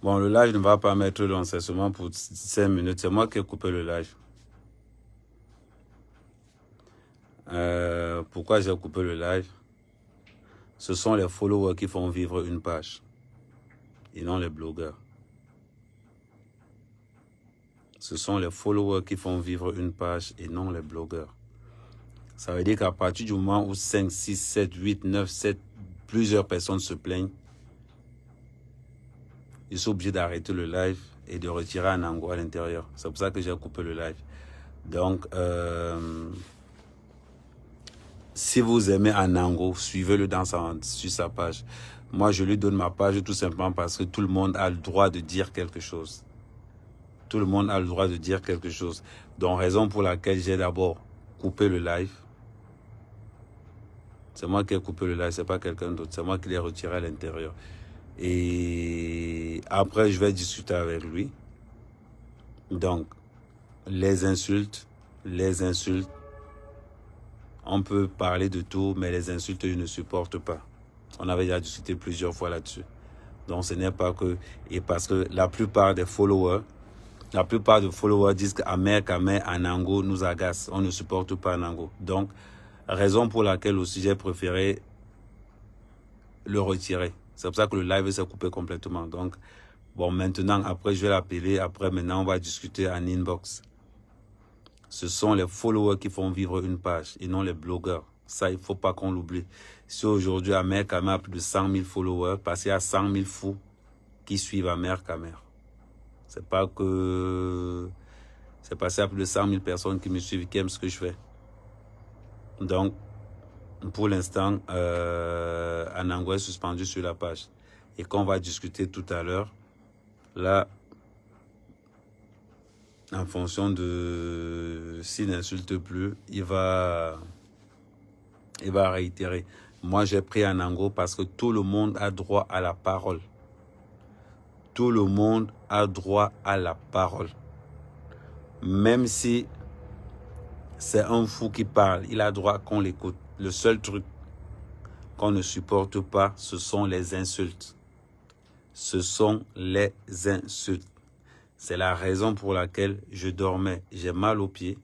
Bon, le live ne va pas mettre long, c'est seulement pour 5 minutes. C'est moi qui ai coupé le live. Pourquoi j'ai coupé le live? Ce sont les followers qui font vivre une page et non les blogueurs. Ce sont les followers qui font vivre une page et non les blogueurs. Ça veut dire qu'à partir du moment où 5, 6, 7, 8, 9, 7, plusieurs personnes se plaignent, ils sont obligés d'arrêter le live et de retirer Anango à l'intérieur. C'est pour ça que j'ai coupé le live. Donc, si vous aimez Anango, suivez-le sur sa page. Moi, je lui donne ma page tout simplement parce que tout le monde a le droit de dire quelque chose. Tout le monde a le droit de dire quelque chose. Donc, raison pour laquelle j'ai d'abord coupé le live. C'est moi qui ai coupé le live, c'est pas quelqu'un d'autre. C'est moi qui l'ai retiré à l'intérieur. Et après, je vais discuter avec lui. Donc, les insultes, on peut parler de tout, mais les insultes, je ne supporte pas. On avait déjà discuté plusieurs fois là-dessus. Donc, ce n'est pas que... Et parce que la plupart des followers disent qu'Amer, Anango nous agace. On ne supporte pas Anango. Donc, raison pour laquelle aussi j'ai préféré le retirer. C'est pour ça que le live s'est coupé complètement. Donc, bon, maintenant, après, je vais l'appeler. Après, maintenant, on va discuter en inbox. Ce sont les followers qui font vivre une page et non les blogueurs. Ça, il ne faut pas qu'on l'oublie. Si aujourd'hui, Amer Kamer a plus de 100 000 followers, parce qu'il y a 100 000 fous qui suivent Amer Kamer. C'est pas que... C'est passé à plus de 100 000 personnes qui me suivent, qui aiment ce que je fais. Donc, pour l'instant, Anango est suspendu sur la page. Et qu'on va discuter tout à l'heure, là, en fonction de s'il n'insulte plus, il va réitérer. Moi, j'ai pris Anango parce que tout le monde a droit à la parole. Tout le monde a droit à la parole. Même si c'est un fou qui parle, il a droit qu'on l'écoute. Le seul truc qu'on ne supporte pas, ce sont les insultes. Ce sont les insultes. C'est la raison pour laquelle je dormais. J'ai mal aux pieds.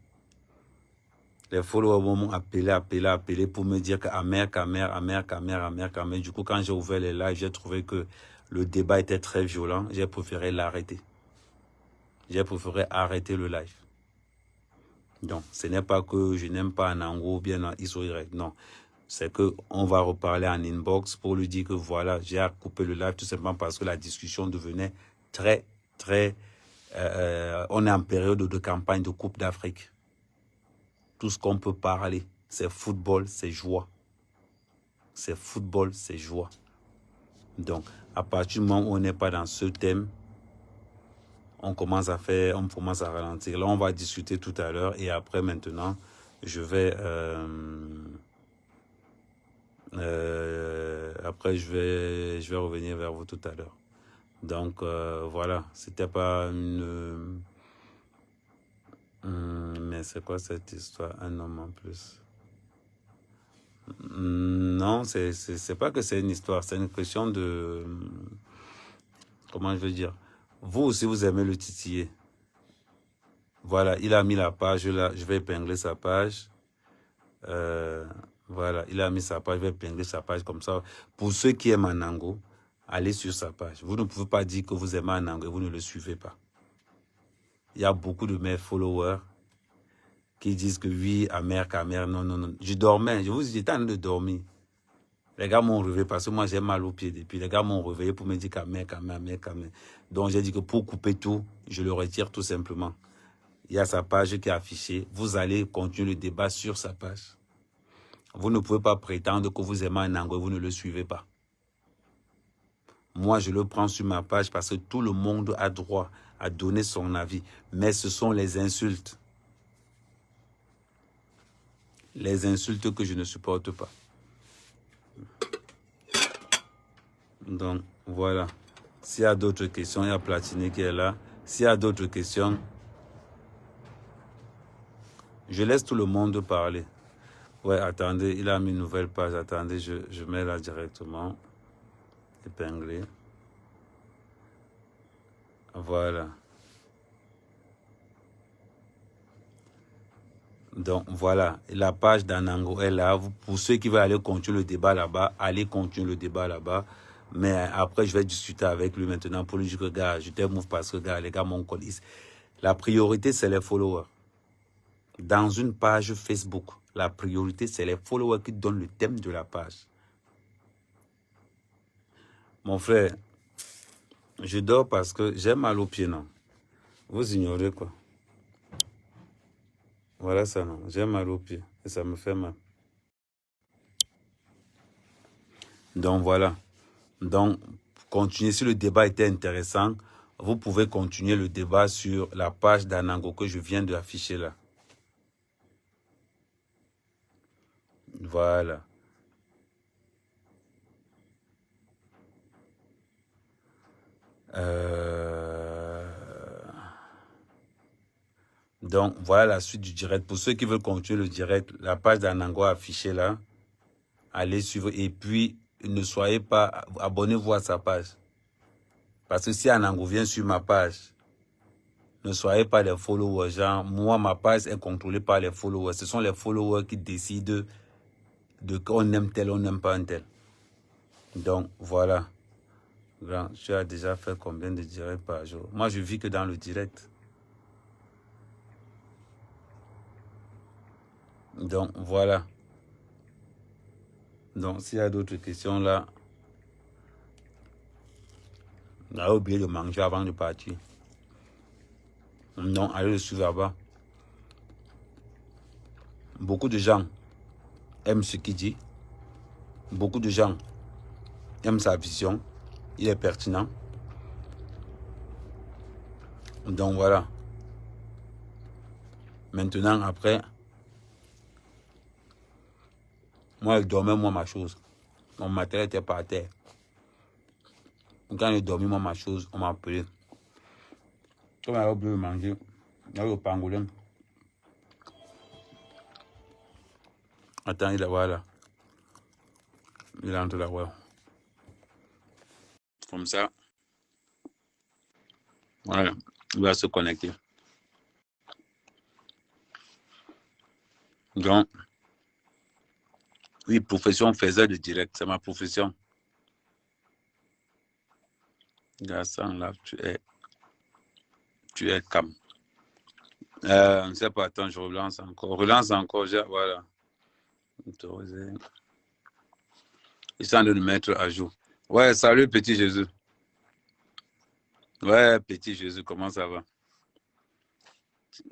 Les followers m'ont appelé pour me dire que Amer Kamer. Du coup, quand j'ai ouvert les lives, j'ai trouvé que le débat était très violent. J'ai préféré l'arrêter. J'ai préféré arrêter le live. Donc, ce n'est pas que je n'aime pas Anango ou bien Isoirek. Non. C'est qu'on va reparler en inbox pour lui dire que voilà, j'ai coupé le live tout simplement parce que la discussion devenait très. On est en période de campagne de Coupe d'Afrique. Tout ce qu'on peut parler, c'est football, c'est joie. C'est football, c'est joie. Donc, à partir du moment où on n'est pas dans ce thème, on commence à ralentir. Là, on va discuter tout à l'heure et après, maintenant, je vais... après, je vais revenir vers vous tout à l'heure. Donc, voilà. C'était pas une... mais c'est quoi cette histoire? Un homme en plus. Non, c'est pas que c'est une histoire. C'est une question de... Comment je veux dire? Vous aussi, vous aimez le titiller. Voilà, il a mis la page là. Je vais épingler sa page. Voilà, il a mis sa page. Je vais épingler sa page comme ça. Pour ceux qui aiment Anango, allez sur sa page. Vous ne pouvez pas dire que vous aimez Anango et vous ne le suivez pas. Il y a beaucoup de mes followers qui disent que oui, Amer Kamer, non. Je dormais, j'étais en train de dormir. Les gars m'ont réveillé parce que moi j'ai mal aux pieds depuis. Les gars m'ont réveillé pour me dire Kamer. Donc j'ai dit que pour couper tout, je le retire tout simplement. Il y a sa page qui est affichée. Vous allez continuer le débat sur sa page. Vous ne pouvez pas prétendre que vous aimez Anango et vous ne le suivez pas. Moi, je le prends sur ma page parce que tout le monde a droit à donner son avis. Mais ce sont les insultes. Les insultes que je ne supporte pas. Donc, voilà. S'il y a d'autres questions, il y a Platini qui est là. S'il y a d'autres questions, je laisse tout le monde parler. Ouais, attendez, il a mis une nouvelle page. Attendez, je mets là directement. Épinglé. Voilà. Donc, voilà. La page d'Anango est là. Pour ceux qui veulent aller continuer le débat là-bas, allez continuer le débat là-bas. Mais après, je vais discuter avec lui maintenant pour lui dire que, gars, je te move parce que, gars, les gars, mon colis. La priorité, c'est les followers. Dans une page Facebook, la priorité, c'est les followers qui donnent le thème de la page. Mon frère, je dors parce que j'ai mal aux pieds, non? Vous ignorez quoi? Voilà ça, non? J'ai mal aux pieds et ça me fait mal. Donc, voilà. Donc, continuez. Si le débat était intéressant, vous pouvez continuer le débat sur la page d'Anango que je viens d'afficher là. Voilà. Donc, voilà la suite du direct. Pour ceux qui veulent continuer le direct, la page d'Anango affichée là, allez suivre. Et puis, ne soyez pas, abonnez-vous à sa page. Parce que si Anango vient sur ma page, ne soyez pas des followers. Genre, moi, ma page est contrôlée par les followers. Ce sont les followers qui décident de qu'on aime tel, on n'aime pas un tel. Donc, voilà. Grand, tu as déjà fait combien de directs par jour? Moi, je vis que dans le direct. Donc, voilà. Donc, s'il y a d'autres questions là, on a oublié de manger avant de partir. Non, allez le suivre là-bas. Beaucoup de gens aiment ce qu'il dit. Beaucoup de gens aiment sa vision. Il est pertinent. Donc, voilà. Maintenant, après, moi, je dormais, moi, ma chose. Mon matériel était par terre. Quand j'ai dormi, moi, ma chose, on m'a appelé. Comme j'avais oublié de manger, il y avait le pangolin. Attends, il est voilà. Il est entre là, ouais. Comme ça. Voilà. Il va se connecter. Donc, oui, profession faisait de direct. C'est ma profession. Garçon, là, tu es calme. Je ne sais pas, attends, je relance encore. Relance encore, voilà. Autorisé. Ils sont en train de mettre à jour. Ouais, salut, petit Jésus. Ouais, petit Jésus, comment ça va?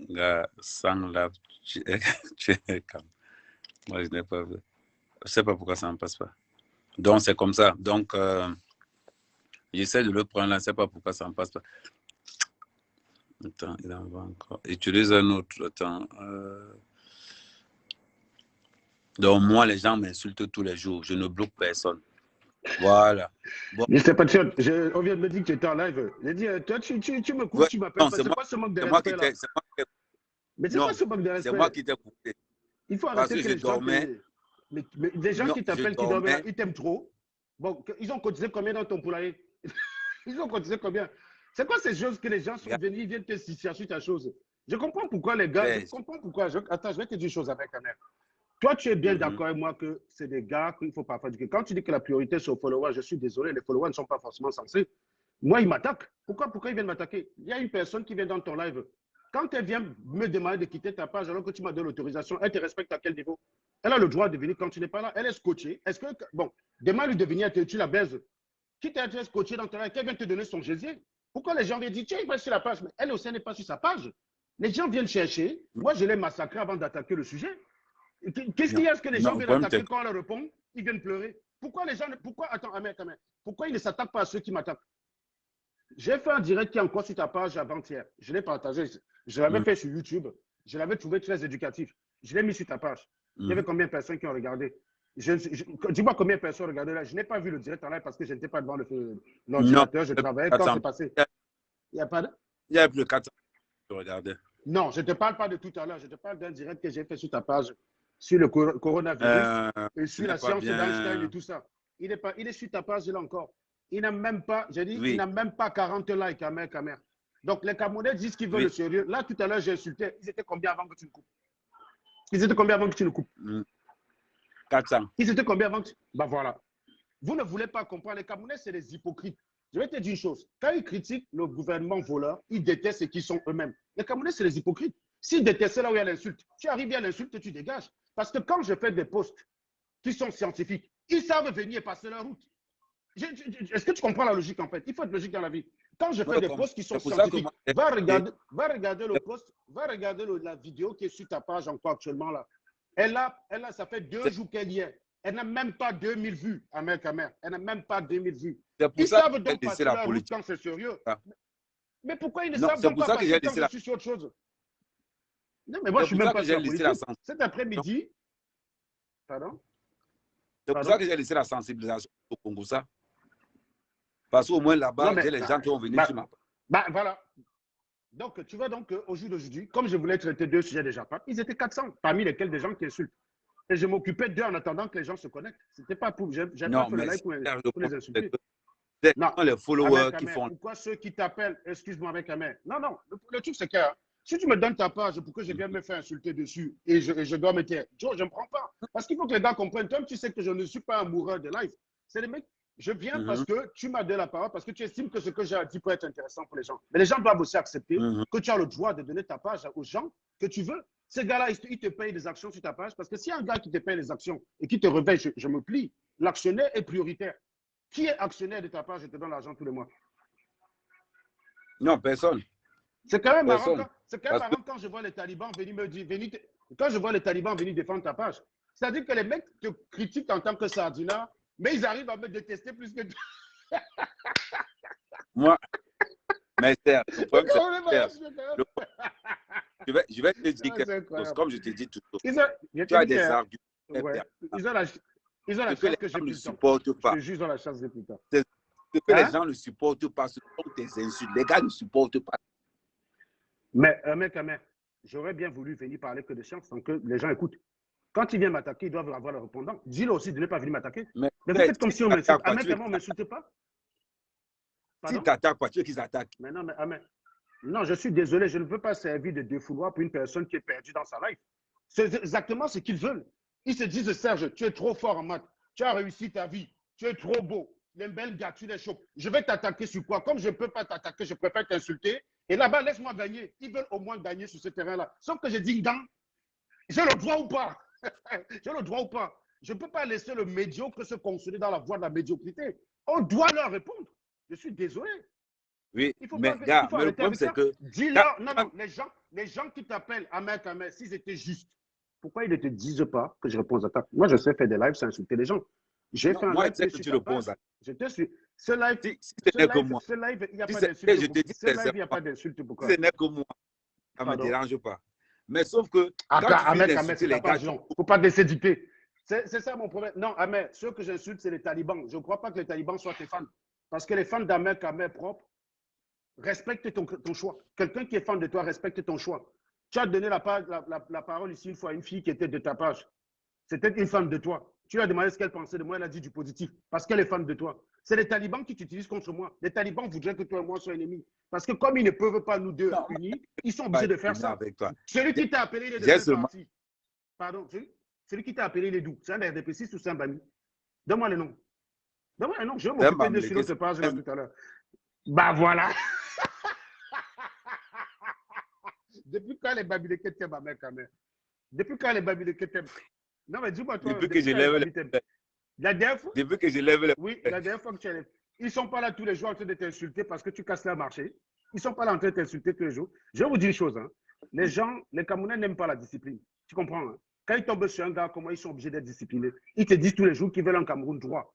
Garçon, là, tu es calme. Moi, je n'ai pas vu. Je ne sais pas pourquoi ça ne passe pas. Donc, c'est comme ça. Donc, j'essaie de le prendre là, je ne sais pas pourquoi ça ne passe pas. Attends, il en va encore. Utilise un autre. Attends. Donc, moi, les gens m'insultent tous les jours. Je ne bloque personne. Voilà. Bon. Mr. Patient, on vient de me dire que tu étais en live. J'ai dit, toi, tu me coupes, ouais, tu m'appelles. C'est quoi ce manque de respect là? Mais c'est quoi ce manque de respect? C'est moi qui t'ai coupé. Il faut arrêter que les gens... Mais des gens qui t'appellent, qui dorment là, ils t'aiment trop. Bon, ils ont cotisé combien dans ton poulailler? Ils ont cotisé combien? C'est quoi ces choses que les gens sont venus, ils viennent te chercher sur ta chose? Je comprends pourquoi les gars, je comprends pourquoi. Attends, je vais te dire une chose avec ta mère. Toi, tu es bien d'accord avec moi que c'est des gars qu'il faut parfois dire. Quand tu dis que la priorité c'est aux followers, je suis désolé, les followers ne sont pas forcément censés. Moi, ils m'attaquent. Pourquoi ils viennent m'attaquer? Il y a une personne qui vient dans ton live. Quand elle vient me demander de quitter ta page alors que tu m'as donné l'autorisation, elle te respecte à quel niveau? Elle a le droit de venir quand tu n'es pas là. Elle est scotchée. Est-ce que, bon, demain lui de venir, tu la baises. Qui t'a été scotché dans ton live? Qu'elle vient te donner son gésier? Pourquoi les gens viennent dire, tiens, il va sur la page? Mais elle aussi, elle n'est pas sur sa page. Les gens viennent chercher. Moi, je l'ai massacré avant d'attaquer le sujet. Qu'est-ce qu'il y a? Est-ce que les gens viennent attaquer quand on leur répond? Ils viennent pleurer. Pourquoi les gens... Attends, Ahmed, pourquoi ils ne s'attaquent pas à ceux qui m'attaquent? J'ai fait un direct qui est encore sur ta page avant-hier. Je l'ai partagé. Je l'avais fait sur YouTube. Je l'avais trouvé très éducatif. Je l'ai mis sur ta page. Il y avait combien de personnes qui ont regardé? Dis-moi combien de personnes ont regardé là. Je n'ai pas vu le direct en live parce que je n'étais pas devant l'ordinateur. Je travaillais quand c'est passé. Il n'y a pas de... Il y a plus de 400 qui regardaient. Non, je ne te parle pas de tout à l'heure. Je te parle d'un direct que j'ai fait sur ta page sur le coronavirus et sur la science d'Einstein et tout ça. Il est sur ta page là encore. Il n'a même pas, j'ai dit, il n'a même pas 40 likes, Kamer. Donc, les Camerounais disent qu'ils veulent Oui. le sérieux. Là, tout à l'heure, j'ai insulté. Ils étaient combien avant que tu le coupes? Ils étaient combien avant que tu le coupes? 400. Ils étaient combien avant que tu... Bah voilà. Vous ne voulez pas comprendre. Les Camerounais, c'est des hypocrites. Je vais te dire une chose. Quand ils critiquent le gouvernement voleur, ils détestent ce qu'ils sont eux-mêmes. Les Camerounais, c'est des hypocrites. S'ils détestent là où il y a l'insulte, tu arrives à l'insulte, tu dégages. Parce que quand je fais des posts qui sont scientifiques, ils savent venir et passer leur route. Est-ce que tu comprends la logique en fait? Il faut être logique dans la vie. Quand je fais des posts qui sont scientifiques, va regarder le post, va regarder la vidéo qui est sur ta page encore actuellement là. Elle a, ça fait 2 jours qu'elle y est. Elle n'a même pas 2000 vues, Ahmed Kamer. Elle n'a même pas 2000 vues. Ils savent donc passer la route quand c'est sérieux. Mais pourquoi ils ne savent donc pas passer quand je suis sur autre chose? Non, mais moi, je ne suis même pas sur la politique. Cet après-midi, pardon? C'est pour ça que j'ai laissé la sensibilisation au Congo, ça. Parce qu'au moins là-bas, j'ai les gens qui vont venir sur ma page. Voilà. Donc, tu vois donc, au jour d'aujourd'hui, comme je voulais traiter 2 sujets déjà, ils étaient 400, parmi lesquels des gens qui insultent. Et je m'occupais d'eux en attendant que les gens se connectent. C'était pas pour... J'ai pas fait le live pour les insulter. Non, les followers qui font... Pourquoi ceux qui t'appellent, excuse-moi avec Ahmed. Non, le truc c'est que si tu me donnes ta page pour que je vienne me faire insulter dessus et je dois me taire, Joe, je ne prends pas. Parce qu'il faut que les gars comprennent. Toi, tu sais que je ne suis pas amoureux de live. C'est les mecs, je viens parce que tu m'as donné la parole, parce que tu estimes que ce que j'ai dit peut être intéressant pour les gens. Mais les gens doivent aussi accepter que tu as le droit de donner ta page aux gens que tu veux. Ces gars-là, ils te payent des actions sur ta page parce que s'il y a un gars qui te paye les actions et qui te réveille, je me plie. L'actionnaire est prioritaire. Qui est actionnaire de ta page et te donne l'argent tous les mois? Non, personne. C'est quand même marrant, quand je vois les talibans venir me dire, quand je vois les talibans venir défendre ta page. C'est-à-dire que les mecs te critiquent en tant que sardinat, mais ils arrivent à me détester plus que toi. Moi, mais c'est je vais te dire quelque chose, comme je te dis toujours. Tu as des arguments. Ouais. Ils ont la chance que j'ai plus de temps. Ils ont la chance de plus de temps. Ce que les gens ne supportent pas, ce sont tes insultes. Les gars ne supportent pas. Mais, mec, j'aurais bien voulu venir parler que de science sans que les gens écoutent. Quand ils viennent m'attaquer, ils doivent avoir le répondant. Dis-le aussi de ne pas venir m'attaquer. Mais vous faites comme si on m'insulte. Ahmed, on ne m'insulte pas. Si tu attaques, tu veux qu'ils attaquent. Mais non, mais Ahmed. Non, je suis désolé, je ne veux pas servir de défouloir pour une personne qui est perdue dans sa life. C'est exactement ce qu'ils veulent. Ils se disent, Serge, tu es trop fort en maths. Tu as réussi ta vie. Tu es trop beau. Les belles gars, tu les chopes. Je vais t'attaquer sur quoi? Comme je ne peux pas t'attaquer, je préfère t'insulter. Et là-bas, laisse-moi gagner. Ils veulent au moins gagner sur ce terrain-là. Sauf que je dis, j'ai le droit ou pas? J'ai le droit ou pas? Je ne peux pas laisser le médiocre se consoler dans la voie de la médiocrité. On doit leur répondre. Je suis désolé. Oui, mais gars, le problème, c'est que... Dis-leur, non, les gens qui t'appellent Ahmed, s'ils étaient justes, pourquoi ils ne te disent pas que je réponds aux attaques? Moi, je sais faire des lives sans insulter les gens. J'ai fait un live que tu réponds à... Je te suis. Ce live, ce live, il n'y a pas d'insulte. Ce live, il n'y a pas d'insulte. Pourquoi? Ce n'est que moi. Ça ne me dérange pas. Mais sauf que... Ahmed, il ne faut pas te laisser dicter. C'est ça mon problème. Non, Ahmed, ceux que j'insulte, c'est les talibans. Je ne crois pas que les talibans soient tes fans. Parce que les fans d'Ahmed propre, respecte ton choix. Quelqu'un qui est fan de toi, respecte ton choix. Tu as donné la parole ici une fois à une fille qui était de ta page. C'était une fan de toi. Tu lui as demandé ce qu'elle pensait de moi, elle a dit du positif. Parce qu'elle est fan de toi. C'est les talibans qui t'utilisent contre moi. Les talibans voudraient que toi et moi soyons ennemis. Parce que comme ils ne peuvent pas nous deux unis, ils sont obligés de faire ça. Avec toi. Celui qui t'a appelé, il est de quelle partie? Pardon, celui qui t'a appelé, il est d'où? C'est un RDP6 ou c'est un Bami? Donne-moi le nom. Donne-moi le nom. Je vais m'occuper de sur l'autre page là, tout à l'heure. Bah voilà. Depuis quand les Babilekés t'aiment, mec, quand même? Depuis quand les Babilekés t'aiment? Non, mais dis-moi, toi. Depuis que je lève la dernière fois? Depuis que je lève les... Oui, la dernière fois que tu es... Ils ne sont pas là tous les jours en train de t'insulter parce que tu casses leur marché. Ils ne sont pas là en train de t'insulter tous les jours. Je vais vous dire une chose. Hein. Les gens, les Camerounais n'aiment pas la discipline. Tu comprends? Hein? Quand ils tombent sur un gars, comment ils sont obligés d'être disciplinés? Ils te disent tous les jours qu'ils veulent un Cameroun droit.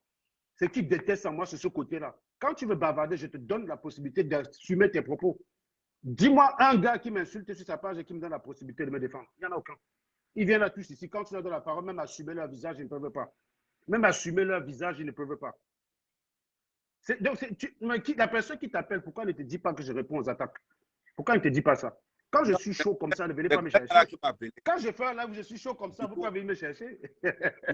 Ce qu'ils détestent en moi, c'est ce côté-là. Quand tu veux bavarder, je te donne la possibilité d'assumer tes propos. Dis-moi un gars qui m'insulte sur sa page et qui me donne la possibilité de me défendre. Il n'y en a aucun. Ils viennent là tous ici. Quand tu leur donnes la parole, même assumer leur visage, ils ne peuvent pas. Même assumer leur visage, ils ne peuvent pas. Donc, la personne qui t'appelle, pourquoi elle ne te dit pas que je réponds aux attaques? Pourquoi elle ne te dit pas ça? Quand je suis chaud comme ça, ne venez pas me chercher. Quand je fais un live où je suis chaud comme ça, pourquoi venir me chercher?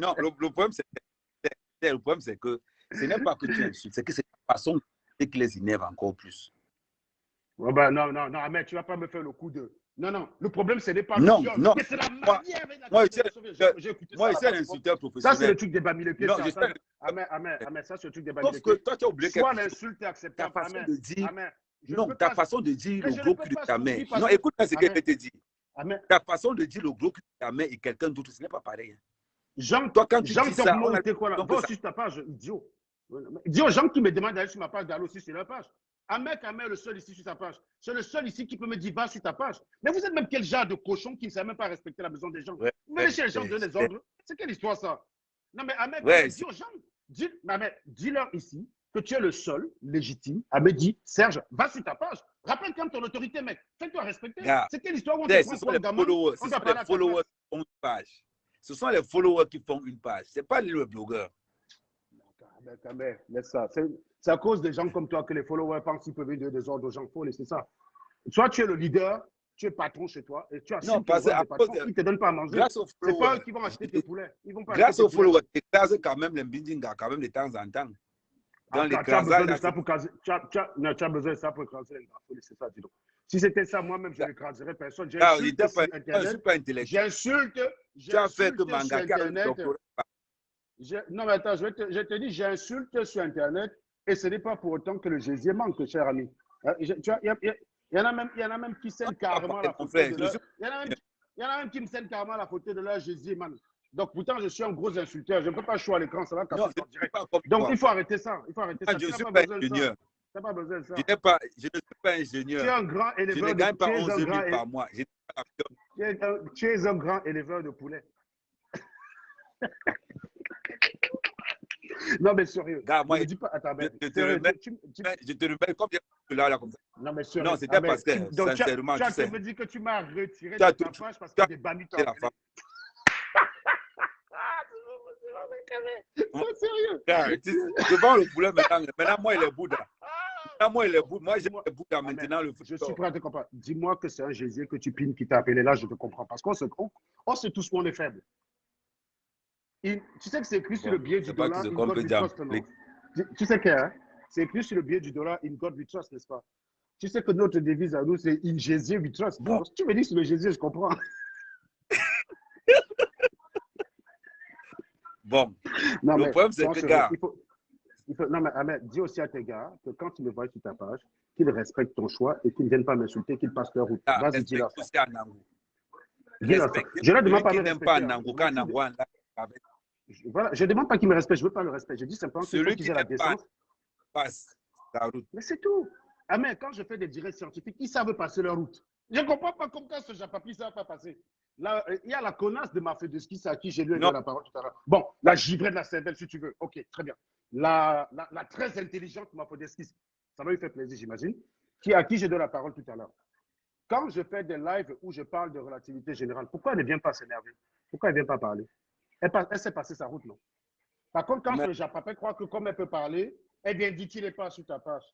Non, le problème, c'est que ce n'est pas que tu insultes, c'est que c'est la façon qui les énerve encore plus. Oh ben non, non, non, mais tu ne vas pas me faire le coup de. Non, non, le problème, ce n'est pas le Non, viol, non. mais c'est la manière avec Moi, laquelle j'ai écouté ça je suis là-bas. un insulteur Ça, c'est le professionnel. truc des Bamileke, Non, ça. je suis un Ahmed, ça, c'est le truc des Sauf que Bamileke. toi, tu as oublié Soit quelque chose. l'insulte est Ta acceptable, façon de dire, Ahmed, je ne non, peux ta pas. façon de dire Mais le je ne gros peux cul de pas ta mère. soutenir parce Non, que. écoute-moi ce que je Ahmed, te dire. Ahmed, Ta façon de dire le gros cul de ta mère et quelqu'un d'autre, ce n'est pas pareil. Jean, Toi, quand tu Jean dis ça, on a Tokmo, t'es quoi là? l'impression Va que ça. aussi sur ta page, idiot. Dis aux gens qui me demandent d'aller sur ma page, d'aller aussi sur leur page. Ahmed est le seul ici sur sa page. C'est le seul ici qui peut me dire va sur ta page. Mais vous êtes même quel genre de cochon qui ne sait même pas respecter la maison des gens? Ouais, Vous venez chez les gens donner des ordres. C'est quelle histoire ça? Non, mais Ahmed, ouais, dis aux gens, dis-leur ici que tu es le seul légitime à me dire Serge, va sur ta page. Rappelle quand même ton autorité, mec. Fais-toi respecter. C'est quelle histoire où on te prend pour un gamin? On doit parler à ta place. Qui font une page. Ce sont les followers qui font une page. Ce n'est pas le blogueur. Mais laisse ça. C'est à cause des gens comme toi que les followers pensent qu'ils peuvent donner des ordres aux gens. Il faut laisser ça. Soit tu es le leader, tu es patron chez toi et tu as Non, parce qu'à cause ils ne te donnent pas à manger. C'est pas eux qui vont acheter tes poulets. Ils vont pas grâce aux followers, tu écrases quand même les bindingas quand même de temps en temps. Dans les tu as besoin de ça pour écraser. Tu as besoin de ça pour écraser les gars. Il faut laisser ça, dis donc. Si c'était ça, moi-même, je n'écraserais personne. Je ne suis pas intellectuel. J'insulte. Tu as fait que mangaka avec le doctorat. Non, mais attends, je te dis, j'insulte sur Internet et ce n'est pas pour autant que le Jésus manque, cher ami. Il y en a même qui scènent carrément la photo de leur... Il y en a même qui me scènent carrément la photo de leur Jésus, man. Donc, pourtant, je suis un gros insulteur. Je ne peux pas choisir à l'écran, ça va casser en direct. Donc, il faut arrêter ça. Il faut arrêter ça. Je ne suis pas ingénieur. Tu n'as pas besoin de ça. Je ne suis pas ingénieur. Tu es un grand éleveur. Je ne gagne pas 11 000 par mois. Tu es un grand éleveur de poulets. Non, mais sérieux. Gars, moi, je ne dis pas. Attends, je te remets comme là, comme ça. Non, mais sérieux. Non, c'était parce que, sincèrement, tu me dis que tu m'as retiré de ta page parce que des bamis t'ont appelé. C'est sérieux. Je vends le poulet maintenant. Maintenant, moi, il est Bouddha. Moi, j'ai le Bouddha maintenant. Je suis prêt à te comprendre. Dis-moi que c'est un Jésus que tu pines qui t'a appelé là, je te comprends. Parce qu'on sait tous qu'on est faible. Tu sais que c'est écrit sur le billet du dollar, in God we trust, non? Tu sais que c'est écrit sur le billet du dollar, in God we trust, n'est-ce pas? Tu sais que notre devise à nous, c'est in Jésus we trust. Bon, si tu me dis sur le Jésus, je comprends. Bon, non, le problème, c'est que, gars... Non, mais Ahmed, dis aussi à tes gars que quand tu me vois sur ta page, qu'ils respectent ton choix et qu'ils ne viennent pas m'insulter, qu'ils passent leur route. Vas-y, dis-leur ça. Je ne demande pas de respecter. Voilà, je ne demande pas qu'il me respecte, je ne veux pas le respect. Je dis simplement qu'ils aient la décence. Passe la route. Mais c'est tout. Ah, mais quand je fais des directs scientifiques, ils savent passer leur route. Je ne comprends pas comment ce Japapi ne savent pas passer. Là, il y a la connasse de Mafedeschi, c'est à qui j'ai lu la parole tout à l'heure. Bon, la givrée de la cervelle, si tu veux. Ok, très bien. La très intelligente Mafedeschi, ça va lui faire plaisir, j'imagine. À qui j'ai donné la parole tout à l'heure. Quand je fais des lives où je parle de relativité générale, pourquoi elle ne vient pas s'énerver? Pourquoi elle ne vient pas parler? Elle s'est passée sa route, non? Par contre, quand le Japapé croit que comme elle peut parler, eh bien, dit-il n'est pas sur ta page.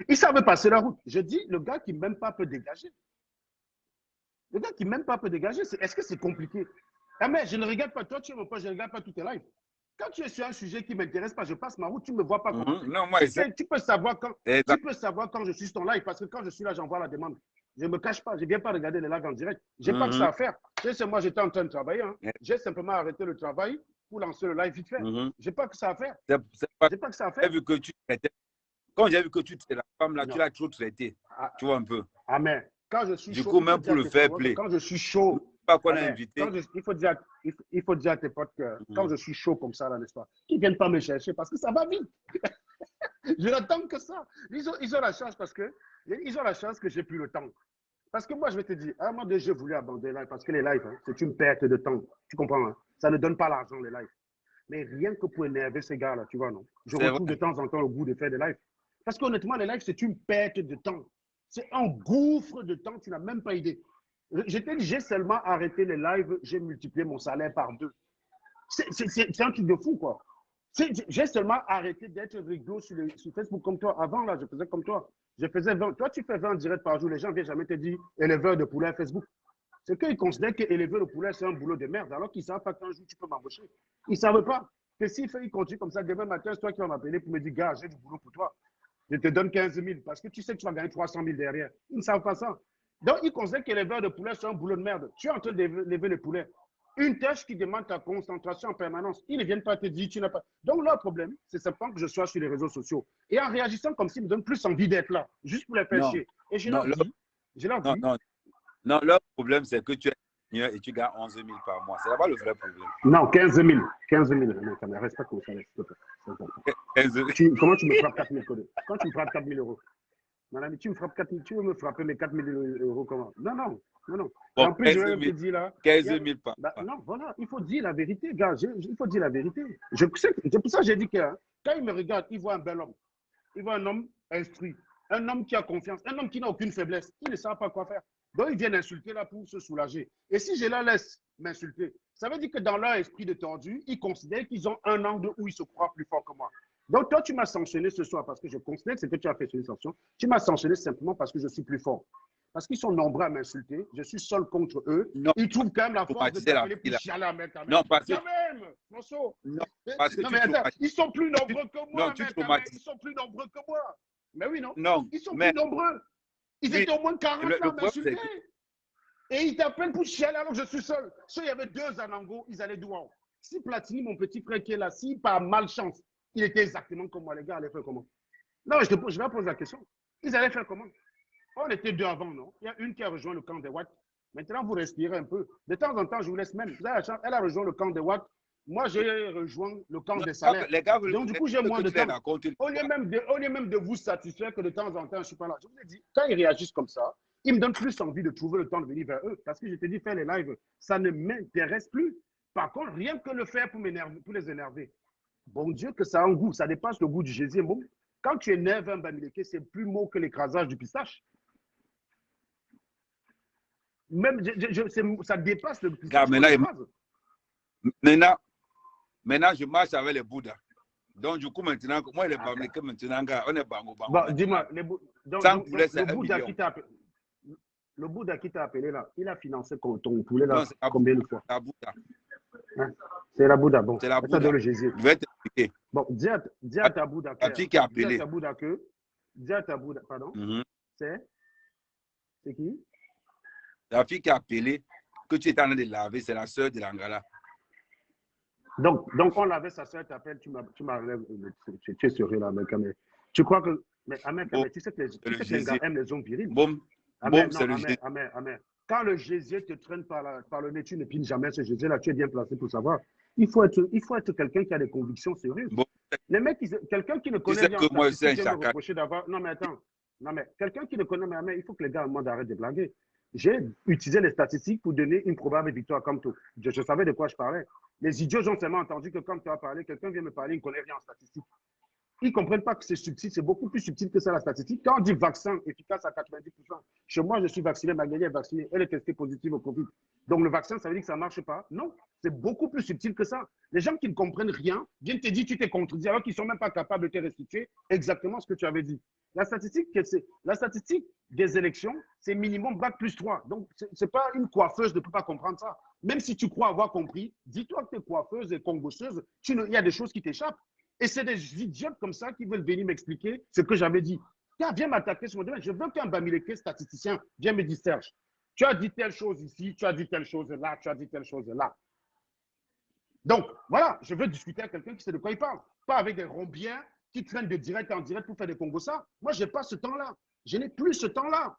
Ils savent passer la route. Je dis, le gars qui même pas peut dégager. Le gars qui même pas peut dégager, est-ce que c'est compliqué? Ah, mais je ne regarde pas toi, tu es mon pote, je ne regarde pas tous tes lives. Quand tu es sur un sujet qui ne m'intéresse pas, je passe ma route, tu ne me vois pas. Non, moi, tu peux savoir quand je suis sur ton live, parce que quand je suis là, j'envoie la demande. Je ne me cache pas, je ne viens pas regarder les lives en direct. Je n'ai pas que ça à faire. Moi, j'étais en train de travailler. Hein. J'ai simplement arrêté le travail pour lancer le live vite fait. Je n'ai pas que ça à faire. J'ai pas que ça à faire. Quand j'ai vu que tu traitais la femme, là, tu l'as trop traité. Tu vois un peu. Amen. Quand je suis chaud. Du coup, même pour le fair play. Quand je suis chaud. Pas qu'on a invité. Il faut dire à tes potes que quand je suis chaud comme ça, là, n'est-ce pas, qu'ils ne viennent pas me chercher parce que ça va vite. Je n'attends que ça. Ils ont la chance ils ont la chance que j'ai plus le temps. Parce que moi, je vais te dire, à un moment donné, j'ai voulu abandonner les lives parce que les lives, hein, c'est une perte de temps. Tu comprends? Hein? Ça ne donne pas l'argent, les lives. Mais rien que pour énerver ces gars-là, tu vois, non? Je retrouve de temps en temps le goût de faire des lives. Parce qu'honnêtement, les lives, c'est une perte de temps. C'est un gouffre de temps, tu n'as même pas idée. J'ai seulement arrêté les lives, j'ai multiplié mon salaire par 2. C'est un truc de fou, quoi. J'ai seulement arrêté d'être rigolo sur Facebook comme toi. Avant, là, je faisais comme toi. Je faisais 20. Toi, tu fais 20 directs par jour. Les gens ne viennent jamais te dire éleveur de poulet à Facebook. C'est qu'ils considèrent qu'élever le poulet, c'est un boulot de merde, alors qu'ils ne savent pas qu'un jour, tu peux m'embaucher. Ils ne savent pas que s'il continue comme ça, demain matin, c'est toi qui vas m'appeler pour me dire, gars, j'ai du boulot pour toi. je te donne 15 000 parce que tu sais que tu vas gagner 300 000 derrière. Ils ne savent pas ça. Donc, ils considèrent que l'éleveur de poulet, c'est un boulot de merde. Tu es en train d'élever le poulet. Une tâche qui demande ta concentration en permanence. Ils ne viennent pas te dire, tu n'as pas. Donc, leur problème, c'est simplement que je sois sur les réseaux sociaux. Et en réagissant comme s'ils me donnent plus envie d'être là, juste pour les faire chier. Et je leur dis, non, leur problème, c'est que tu es ingénieur et tu gagnes 11 000 par mois. C'est là-bas le vrai problème. Non, 15 000. 15 000. Non, ça ne reste pas comme ça. Comment tu me frappes 4 000 euros? Quand tu me frappes 4 000 euros, mon ami, tu veux me frapper mes 4 000 euros comment? Non. Bon, en plus, je vais te dire là. 15 000 par mois. Non, voilà, il faut dire la vérité, gars. Il faut dire la vérité. C'est pour ça que j'ai dit que quand il me regarde, il voit un bel homme. Il voit un homme instruit, un homme qui a confiance, un homme qui n'a aucune faiblesse. Il ne sait pas quoi faire. Donc, ils viennent insulter là pour se soulager. Et si je la laisse m'insulter, ça veut dire que dans leur esprit de tordu, ils considèrent qu'ils ont un angle où ils se croient plus fort que moi. Donc, toi, tu m'as sanctionné ce soir parce que je considère que ce que tu as fait sur une sanction. Tu m'as sanctionné simplement parce que je suis plus fort. Parce qu'ils sont nombreux à m'insulter. Je suis seul contre eux. Non, ils trouvent quand même la force de t'appeler pour chialer à mettre. Non, parce que... Quand même, François. Non, parce que non, mais attends, ils sont plus nombreux que moi. Non, ils sont plus nombreux que moi. Mais oui, non? Non. Ils sont plus nombreux. Ils étaient au moins 40 à m'insulter. Et ils t'appellent pour chialer alors que je suis seul. Si il y avait 2 Anango, ils allaient d'où? Si Platini, mon petit frère qui est là, si par malchance, il était exactement comme moi, les gars allaient faire comment? Non, je vais poser la question. Ils allaient faire comment? On était 2 avant, non? Il y a une qui a rejoint le camp des Watts. Maintenant, vous respirez un peu. De temps en temps, je vous laisse même. Vous avez la chance, elle a rejoint le camp des Watts. Moi, j'ai rejoint le camp des salaires. Donc, du coup, j'ai moins de temps. Au lieu même de vous satisfaire que de temps en temps, je ne suis pas là. Je vous ai dit, quand ils réagissent comme ça, ils me donnent plus envie de trouver le temps de venir vers eux. Parce que je te dis, faire les lives, ça ne m'intéresse plus. Par contre, rien que le faire pour les énerver. Bon Dieu, que ça a un goût. Ça dépasse le goût du gésier. Bon, quand tu énerves un bamileke, c'est plus mot que l'écrasage du pistache. Même, ça dépasse le pistache. Maintenant, je marche avec les Bouddhas. Donc, du coup, maintenant, moi, les bamileke, maintenant, on est bango. Bon, dis-moi, le Bouddha qui t'a appelé là, il a financé ton poulet là combien de fois? C'est la Bouddha. Bon, c'est la Bouddha. Le Jésus. Je vais t'expliquer. Bon, dis à ta Bouddha. La fille qui a appelé. Dis à ta Bouddha, pardon. C'est qui? La fille qui a appelé, que tu étais en train de laver, c'est la sœur de l'Angala. Donc on lavait sa sœur, t'appelles, tu es sérieux là, mec. Tu crois que. Mais Amen, tu sais que les gars aiment les hommes virils. Amen. Quand le Jésus te traîne par le nez, tu ne pines jamais ce Jésus-là, tu es bien placé pour savoir. Il faut être quelqu'un qui a des convictions sérieuses. Les mecs, quelqu'un qui ne connaît rien. Moi, c'est un reprocher d'avoir. Non, mais attends. Non, mais quelqu'un qui ne connaît rien, il faut que les gars arrêtent de blaguer. J'ai utilisé les statistiques pour donner une probable victoire comme tout. Je savais de quoi je parlais. Les idiots ont seulement entendu que comme tu as parlé, quelqu'un vient me parler, il ne connaît rien en statistique. Ils ne comprennent pas que c'est subtil, c'est beaucoup plus subtil que ça la statistique. Quand on dit vaccin efficace à 90%, chez moi, je suis vacciné, Magali est vaccinée, elle est testée positive au Covid. Donc le vaccin, ça veut dire que ça ne marche pas? Non, c'est beaucoup plus subtil que ça. Les gens qui ne comprennent rien viennent te dire tu t'es contredit alors qu'ils ne sont même pas capables de te restituer exactement ce que tu avais dit. La statistique des élections, c'est minimum bac plus 3. Donc, ce n'est pas une coiffeuse ne peut pas comprendre ça. Même si tu crois avoir compris, dis-toi que tu es coiffeuse et congosseuse, il y a des choses qui t'échappent. Et c'est des idiotes comme ça qui veulent venir m'expliquer ce que j'avais dit. Viens m'attaquer sur mon domaine. Je veux qu'un bamileke statisticien vienne me dire, Serge, tu as dit telle chose ici, tu as dit telle chose là, tu as dit telle chose là. Donc, voilà, je veux discuter avec quelqu'un qui sait de quoi il parle. Pas avec des rombiens qui traînent de direct en direct pour faire des congossas. Moi, je n'ai pas ce temps-là. Je n'ai plus ce temps-là.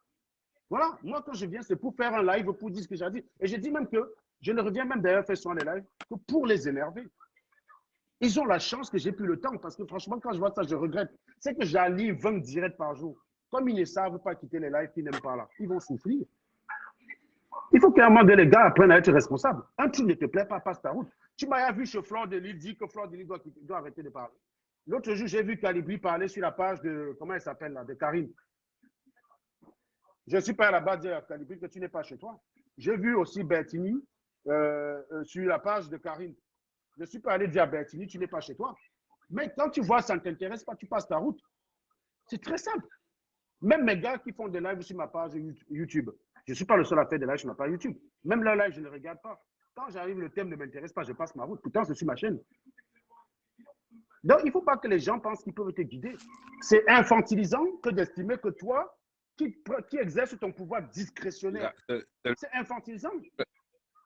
Voilà, moi, quand je viens, c'est pour faire un live, pour dire ce que j'ai dit. Et je dis même que je ne reviens même d'ailleurs faire souvent les lives que pour les énerver. Ils ont la chance que j'ai plus le temps parce que franchement, quand je vois ça, je regrette. C'est que j'allie 20 directs par jour. Comme ils ne savent pas quitter les lives, ils n'aiment pas là. Ils vont souffrir. Il faut qu'à un moment donné, les gars apprennent à être responsables. Un truc ne te plaît pas, passe ta route. Tu m'as vu chez Flore de Lille dire que Flore de Lille doit arrêter de parler. L'autre jour, j'ai vu Calibri parler sur la page de, comment elle s'appelle là, de Karine. Je ne suis pas là-bas dire à Calibri que tu n'es pas chez toi. J'ai vu aussi Bertini sur la page de Karine. Je ne suis pas allé dire à Bertini, tu n'es pas chez toi. Mais quand tu vois, ça ne t'intéresse pas, tu passes ta route. C'est très simple. Même mes gars qui font des lives sur ma page YouTube, je ne suis pas le seul à faire des lives sur ma page YouTube. Même leur live, je ne les regarde pas. Quand j'arrive, le thème ne m'intéresse pas, je passe ma route. Pourtant, c'est sur ma chaîne. Donc, il ne faut pas que les gens pensent qu'ils peuvent te guider. C'est infantilisant que d'estimer que toi, qui exerce ton pouvoir discrétionnaire, c'est infantilisant.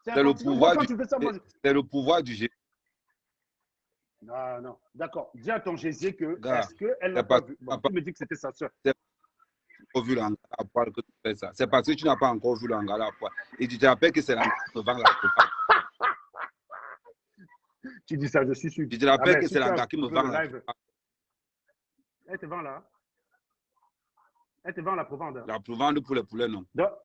C'est le pouvoir du génie. Non, non. D'accord. Dis à ton Jésus que, est-ce qu'elle n'a pas vu? Bon, tu me dis que c'était sa soeur. Vu l'angala à poil que tu fais ça. C'est parce que tu n'as pas encore vu l'angala à poil. Et tu te rappelles que c'est l'angala qui me vend la propane. Tu dis ça, je suis sûr. Tu te rappelles que c'est l'angala qui me vend la propane. Elle te vend là. Elle te vend la provende. La provende pour les poulets, non. Donc,